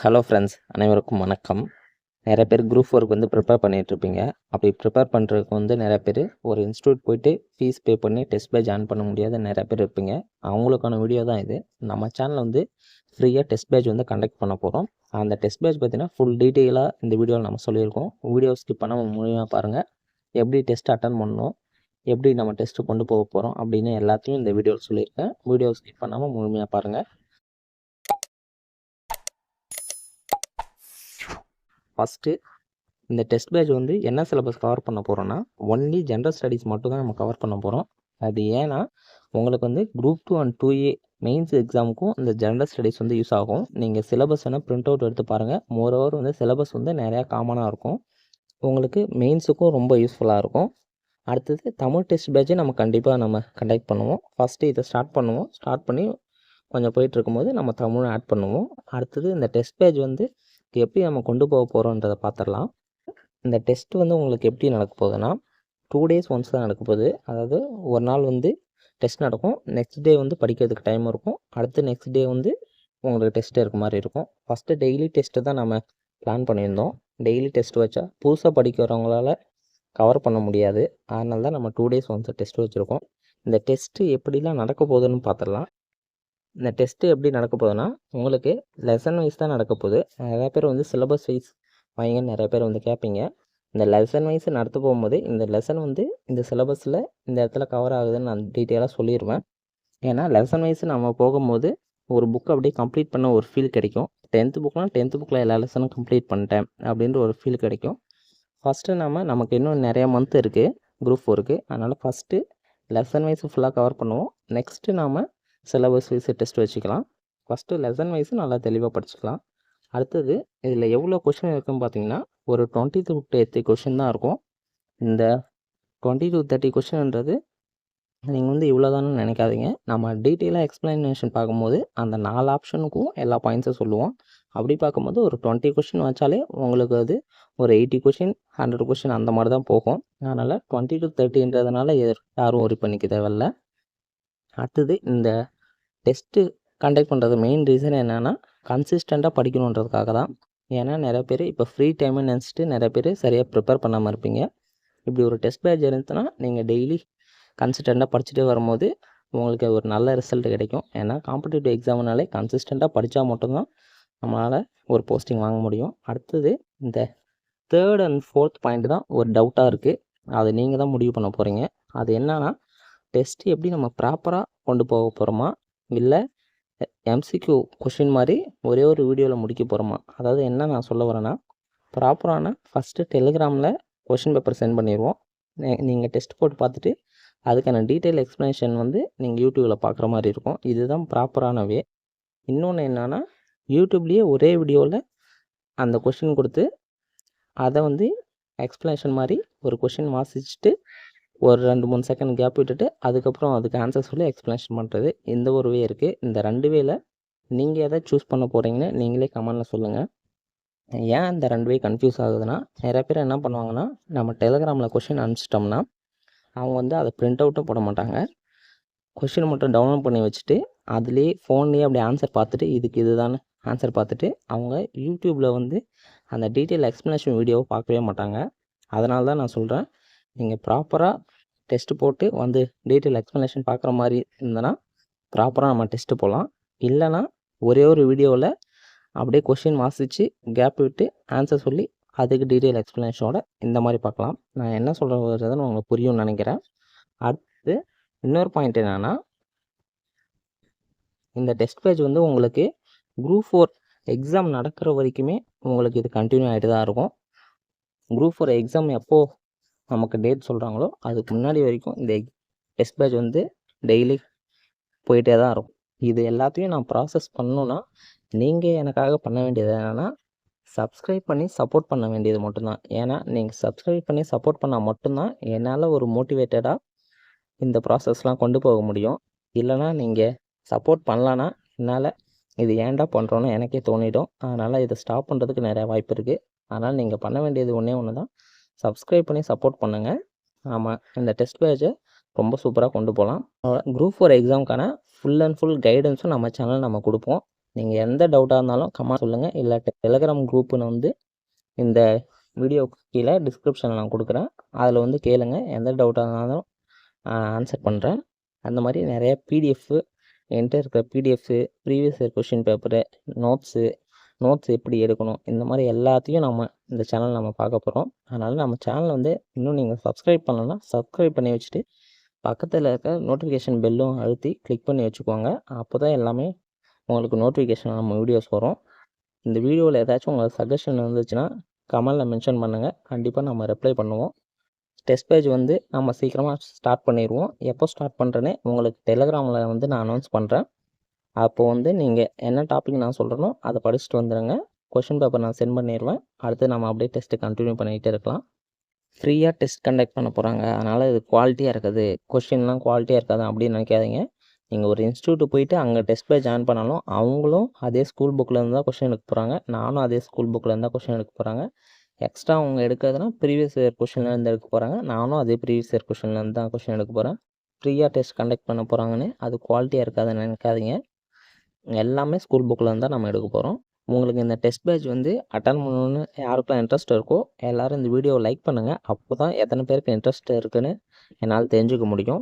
Hello friends, அனைவருக்கும் வணக்கம். நிறைய பேர் குரூப் ஒர்க் வந்து ப்ரிப்பேர் பண்ணிகிட்ருப்பீங்க. அப்படி ப்ரிப்பேர் பண்ணுறதுக்கு வந்து நிறைய பேர் ஒரு இன்ஸ்டியூட் போயிட்டு ஃபீஸ் பே பண்ணி டெஸ்ட் பேட்ச் ஜாயின் பண்ண முடியாத நிறைய பேர் இருப்பீங்க. அவங்களுக்கான வீடியோ தான் இது. நம்ம சேனலில் வந்து ஃப்ரீயாக டெஸ்ட் பேட்ச் வந்து கண்டக்ட் பண்ண போகிறோம். அந்த டெஸ்ட் பேட்ச் பார்த்தீங்கன்னா ஃபுல் டீட்டெயிலாக இந்த வீடியோவில் நம்ம சொல்லியிருக்கோம். வீடியோ ஸ்கிப் பண்ணாமல் முழுமையாக பாருங்கள். எப்படி டெஸ்ட் அட்டன் பண்ணணும், எப்படி நம்ம டெஸ்ட்டு கொண்டு போக போகிறோம் அப்படின்னு எல்லாத்தையும் இந்த வீடியோவில் சொல்லியிருக்கேன். வீடியோ ஸ்கிப் பண்ணாமல் முழுமையாக பாருங்கள். ஃபஸ்ட்டு இந்த டெஸ்ட் பேட்ச் வந்து என்ன சிலபஸ் கவர் பண்ண போகிறோன்னா, ஒன்லி ஜென்ரல் ஸ்டடீஸ் மட்டும் தான் நம்ம கவர் பண்ண போகிறோம். அது ஏன்னா உங்களுக்கு வந்து குரூப் 2 அண்ட் 2A மெயின்ஸ் எக்ஸாமுக்கும் இந்த ஜென்ரல் ஸ்டடீஸ் வந்து யூஸ் ஆகும். நீங்கள் சிலபஸ் வேணால் பிரிண்ட் அவுட் எடுத்து பாருங்கள். மோரோவர் வந்து சிலபஸ் வந்து நிறையா காமனாக இருக்கும். உங்களுக்கு மெயின்ஸுக்கும் ரொம்ப யூஸ்ஃபுல்லாக இருக்கும். அடுத்தது தமிழ் டெஸ்ட் பேட்சை நம்ம கண்டிப்பாக கண்டக்ட் பண்ணுவோம். ஃபஸ்ட்டு இதை ஸ்டார்ட் பண்ணுவோம். ஸ்டார்ட் பண்ணி கொஞ்சம் போயிட்டுருக்கும்போது நம்ம தமிழும் ஆட் பண்ணுவோம். அடுத்தது இந்த டெஸ்ட் பேட்ச் வந்து எப்படி நம்ம கொண்டு போக போகிறோன்றதை பார்த்துடலாம். இந்த டெஸ்ட் வந்து உங்களுக்கு எப்படி நடக்க போகுதுன்னா, 2 days ஒன்ஸ் தான் நடக்க போகுது. அதாவது ஒரு நாள் வந்து டெஸ்ட் நடக்கும். நெக்ஸ்ட் டே வந்து படிக்கிறதுக்கு டைம் இருக்கும். அடுத்து நெக்ஸ்ட் டே வந்து உங்களுக்கு டெஸ்ட் இருக்க மாதிரி இருக்கும். ஃபஸ்ட்டு டெய்லி டெஸ்ட்டு தான் நம்ம பிளான் பண்ணியிருந்தோம். டெய்லி டெஸ்ட் வச்சா புதுசாக படிக்கிறவங்களால கவர் பண்ண முடியாது. அதனால தான் நம்ம 2 days ஒன்ஸ் டெஸ்ட் வச்சுருக்கோம். இந்த டெஸ்ட்டு எப்படிலாம் நடக்க போகுதுன்னு பார்த்துடலாம். இந்த டெஸ்ட்டு எப்படி நடக்க போகுதுன்னா, உங்களுக்கு லெசன் வைஸ் தான் நடக்க போகுது. நிறையா பேர் வந்து சிலபஸ் வைஸ் வைங்கன்னு நிறைய பேர் வந்து கேட்பீங்க. இந்த லெசன் வைஸ் நடத்த போகும்போது இந்த லெசன் வந்து இந்த சிலபஸில் இந்த இடத்துல கவர் ஆகுதுன்னு நான் டீட்டெயிலாக சொல்லிடுவேன். ஏன்னா லெசன் வைஸ் நம்ம போகும்போது ஒரு புக் அப்படியே கம்ப்ளீட் பண்ண ஒரு ஃபீல் கிடைக்கும். 10th புக்னால் 10th புக்கில் எல்லா லெசனும் கம்ப்ளீட் பண்ணிட்டேன் அப்படின்ற ஒரு ஃபீல் கிடைக்கும். ஃபஸ்ட்டு நமக்கு இன்னும் நிறையா மந்த் இருக்குது குரூப் 4க்கு. அதனால் ஃபஸ்ட்டு லெசன் வைஸ் ஃபுல்லாக கவர் பண்ணுவோம். நெக்ஸ்ட்டு நாம் சிலபஸ் வைஸ் டெஸ்ட் வச்சுக்கலாம். ஃபஸ்ட்டு லெசன் வைஸ் நல்லா தெளிவாக படிச்சுக்கலாம். அடுத்தது இதில் எவ்வளோ கொஷின் இருக்குதுன்னு பார்த்தீங்கன்னா, ஒரு 20 to 30 கொஷின் தான் இருக்கும். இந்த 20 to 30 கொஷின்ன்றது நீங்கள் வந்து இவ்வளோதானு நினைக்காதீங்க. நம்ம டீட்டெயிலாக எக்ஸ்ப்ளனேஷன் பார்க்கும்போது அந்த 4 ஆப்ஷனுக்கும் எல்லா பாயிண்ட்ஸும் சொல்லுவோம். அப்படி பார்க்கும்போது ஒரு 20 கொஷின் வச்சாலே உங்களுக்கு அது ஒரு 80 கொஷின் 100 கொஷின் அந்த மாதிரி தான் போகும். அதனால் 20 to 30ன்றதுனால யாரும் ஒரி பண்ணிக்க தேவையில்ல. அடுத்தது இந்த டெஸ்ட்டு கண்டக்ட் பண்ணுறது மெயின் ரீசன் என்னென்னா, கன்சிஸ்டண்ட்டாக படிக்கணுன்றதுக்காக தான். ஏன்னா நிறைய பேர் இப்போ ஃப்ரீ டைம்னு நினச்சிட்டு நிறைய பேர் சரியாக ப்ரிப்பேர் பண்ணாமல் இருப்பீங்க. இப்படி ஒரு டெஸ்ட் பேட்ச் இருந்துச்சுன்னா நீங்கள் டெய்லி கன்சிஸ்டண்ட்டாக படிச்சுட்டே வரும்போது உங்களுக்கு ஒரு நல்ல ரிசல்ட் கிடைக்கும். ஏன்னா காம்படிட்டிவ் எக்ஸாம்னாலே கன்சிஸ்டண்ட்டாக படித்தா மட்டும்தான் நம்மளால் ஒரு போஸ்டிங் வாங்க முடியும். அடுத்தது இந்த 3rd and 4th பாயிண்ட் தான் ஒரு டவுட்டாக இருக்குது. அதை நீங்கள் தான் முடிவு பண்ண போகிறீங்க. அது என்னன்னா, டெஸ்ட்டு எப்படி நம்ம ப்ராப்பராக கொண்டு போக போகிறோமா, இல்லை எம்சிக்யூ கொஷின் மாதிரி ஒரே ஒரு வீடியோவில் முடிக்க போகிறோமா? அதாவது என்ன நான் சொல்ல வரேன்னா, ப்ராப்பரான ஃபஸ்ட்டு டெலிகிராமில் கொஷின் பேப்பர் சென்ட் பண்ணிடுவோம். நீங்கள் டெஸ்ட் போட்டு பார்த்துட்டு அதுக்கான டீட்டெயில் எக்ஸ்ப்ளனேஷன் வந்து நீங்கள் யூடியூப்பில் பார்க்குற மாதிரி இருக்கும். இதுதான் ப்ராப்பரான வே. இன்னொன்று என்னென்னா, யூடியூப்லேயே ஒரே வீடியோவில் அந்த கொஷின் கொடுத்து அதை வந்து எக்ஸ்ப்ளனேஷன் மாதிரி ஒரு கொஷின் வாசிச்சுட்டு ஒரு 2-3 செகண்ட் கேப் விட்டுட்டு அதுக்கப்புறம் அதுக்கு ஆன்சர் சொல்லி எக்ஸ்ப்ளனேஷன் பண்ணுறது, இந்த ஒரு வே இருக்குது. இந்த 2 வேல நீங்கள் எதை சூஸ் பண்ண போகிறீங்கன்னு நீங்களே கமெண்டில் சொல்லுங்கள். ஏன் இந்த 2 வே கன்ஃபியூஸ் ஆகுதுன்னா, நிறைய பேர் என்ன பண்ணுவாங்கன்னா, நம்ம டெலிகிராமில் கொஷின் அனுப்பிச்சிட்டோம்னா அவங்க வந்து அதை பிரிண்ட் அவுட்டும் போட மாட்டாங்க. கொஷின் மட்டும் டவுன்லோட் பண்ணி வச்சுட்டு அதுலேயே ஃபோன்லேயே அப்படி ஆன்சர் பார்த்துட்டு இதுக்கு இதுதானே ஆன்சர் பார்த்துட்டு அவங்க யூடியூப்பில் வந்து அந்த டீட்டெயில் எக்ஸ்ப்ளனேஷன் வீடியோவை பார்க்கவே மாட்டாங்க. அதனால தான் நான் சொல்கிறேன், நீங்கள் ப்ராப்பராக டெஸ்ட்டு போட்டு வந்து டீட்டெயில் எக்ஸ்ப்ளனேஷன் பார்க்குற மாதிரி இருந்ததுன்னா ப்ராப்பராக நம்ம டெஸ்ட்டு போகலாம். இல்லைனா ஒரே ஒரு வீடியோவில் அப்படியே கொஷின் வாசித்து கேப் விட்டு ஆன்சர் சொல்லி அதுக்கு டீட்டெயில் எக்ஸ்ப்ளனேஷனோட இந்த மாதிரி பார்க்கலாம். நான் என்ன சொல்கிறதுன்னு உங்களுக்கு புரியும்னு நினைக்கிறேன். அடுத்து இன்னொரு பாயிண்ட் என்னென்னா, இந்த டெஸ்ட் பேட்ச் வந்து உங்களுக்கு குரூப் 4 எக்ஸாம் நடக்கிற வரைக்குமே உங்களுக்கு இது கண்டினியூ ஆகிட்டு தான் இருக்கும். குரூப் 4 எக்ஸாம் எப்போது நமக்கு டேட் சொல்கிறாங்களோ அதுக்கு முன்னாடி வரைக்கும் இந்த டெஸ்ட் பேட்ச் வந்து டெய்லி போயிட்டே தான் இருக்கும். இது எல்லாத்தையும் நான் ப்ராசஸ் பண்ணணுன்னா நீங்கள் எனக்காக பண்ண வேண்டியது என்னென்னா, சப்ஸ்கிரைப் பண்ணி சப்போர்ட் பண்ண வேண்டியது மட்டும்தான். ஏன்னா நீங்கள் சப்ஸ்கிரைப் பண்ணி சப்போர்ட் பண்ணால் மட்டும்தான் என்னால் ஒரு மோட்டிவேட்டடாக இந்த ப்ராசஸ்லாம் கொண்டு போக முடியும். இல்லைனா நீங்கள் சப்போர்ட் பண்ணலன்னா என்னால் இது ஏன்டா பண்ணுறோன்னு எனக்கே தோணிடும். அதனால் இதை ஸ்டாப் பண்ணுறதுக்கு நிறையா வாய்ப்பு இருக்குது. அதனால் நீங்கள் பண்ண வேண்டியது ஒன்று தான், சப்ஸ்கிரைப் பண்ணி சப்போர்ட் பண்ணுங்கள். ஆமாம், இந்த டெஸ்ட் பேட்சை ரொம்ப சூப்பராக கொண்டு போகலாம். குரூப் 4 எக்ஸாமுக்கான ஃபுல் அண்ட் ஃபுல் கைடன்ஸும் நம்ம சேனல் நம்ம கொடுப்போம். நீங்கள் எந்த டவுட்டாக இருந்தாலும் கமெண்ட் சொல்லுங்கள். இல்லை டெலகிராம் குரூப்புன்னு வந்து இந்த வீடியோவுக்கு கீழே டிஸ்கிரிப்ஷனில் நான் கொடுக்குறேன். அதில் வந்து கேளுங்க. எந்த டவுட்டாக இருந்தாலும் ஆன்சர் பண்ணுறேன். அந்த மாதிரி நிறைய பிடிஎஃப்பு என்கிட்ட இருக்கிற PDF, previous year question paper, notes எப்படி எடுக்கணும், இந்த மாதிரி எல்லாத்தையும் இந்த சேனல் நம்ம பார்க்க போகிறோம். அதனால் நம்ம சேனலை வந்து இன்னும் நீங்கள் சப்ஸ்கிரைப் பண்ணலன்னா சப்ஸ்கிரைப் பண்ணி வச்சுட்டு பக்கத்தில் இருக்க நோட்டிஃபிகேஷன் பெல்லும் அழுத்தி கிளிக் பண்ணி வச்சுக்கோங்க. அப்போ தான் எல்லாமே உங்களுக்கு நோட்டிஃபிகேஷன் நம்ம வீடியோஸ் வரும். இந்த வீடியோவில் ஏதாச்சும் உங்களுக்கு சஜஷன் இருந்துச்சுன்னா கமெண்டில் மென்ஷன் பண்ணுங்கள். கண்டிப்பாக நம்ம ரிப்ளை பண்ணுவோம். டெஸ்ட் பேட்ச் வந்து நம்ம சீக்கிரமாக ஸ்டார்ட் பண்ணிடுவோம். எப்போ ஸ்டார்ட் பண்ணுறேன்னே உங்களுக்கு டெலகிராமில் வந்து நான் அனௌன்ஸ் பண்ணுறேன். அப்போது வந்து நீங்கள் என்ன டாபிக் நான் சொல்கிறேனோ அதை படிச்சுட்டு வந்துடுங்க. கொஷின் பேப்பர் நான் சென்ட் பண்ணிடுவேன். அடுத்து நம்ம அப்படியே டெஸ்ட்டு கண்டினியூ பண்ணிகிட்டே இருக்கலாம். ஃப்ரீயாக டெஸ்ட் கண்டக்ட் பண்ண போகிறாங்க, அதனால் இது குவாலிட்டியாக இருக்காது, கொஷின்லாம் குவாலிட்டியாக இருக்காது அப்படின்னு நினைக்காதீங்க. நீங்கள் ஒரு இன்ஸ்டியூட்டு போயிட்டு அங்கே டெஸ்ட் பேட்ச் ஜாயின் பண்ணாலும் அவங்களும் அதே ஸ்கூல் புக்கில் இருந்து தான் கொஷின் எடுக்க போகிறாங்க. நானும் அதே ஸ்கூல் புக்கில் இருந்தால் கொஷின் எடுக்க போகிறாங்க. எக்ஸ்ட்ரா அவங்க எடுக்கிறதுனா ப்ரீவியஸ் இயர் கொஷின்லேருந்து எடுக்க போகிறாங்க. நானும் அதே ப்ரீவியஸ் இயர் கொஷின்லேருந்து தான் கொஷின் எடுக்க போகிறேன். ஃப்ரீயாக டெஸ்ட் கண்டக்ட் பண்ண போகிறாங்கன்னு அது குவாலிட்டியாக இருக்காதுன்னு நினைக்காதீங்க. எல்லாமே ஸ்கூல் புக்கில் இருந்தால் நம்ம எடுக்க போகிறோம். உங்களுக்கு இந்த டெஸ்ட் பேட்ச் வந்து அட்டன் பண்ணணுன்னு யாருக்கெல்லாம் இன்ட்ரெஸ்ட் இருக்கோ எல்லோரும் இந்த வீடியோவை லைக் பண்ணுங்கள். அப்போ தான் எத்தனை பேருக்கு இன்ட்ரெஸ்ட் இருக்குதுன்னு என்னால் தெரிஞ்சுக்க முடியும்.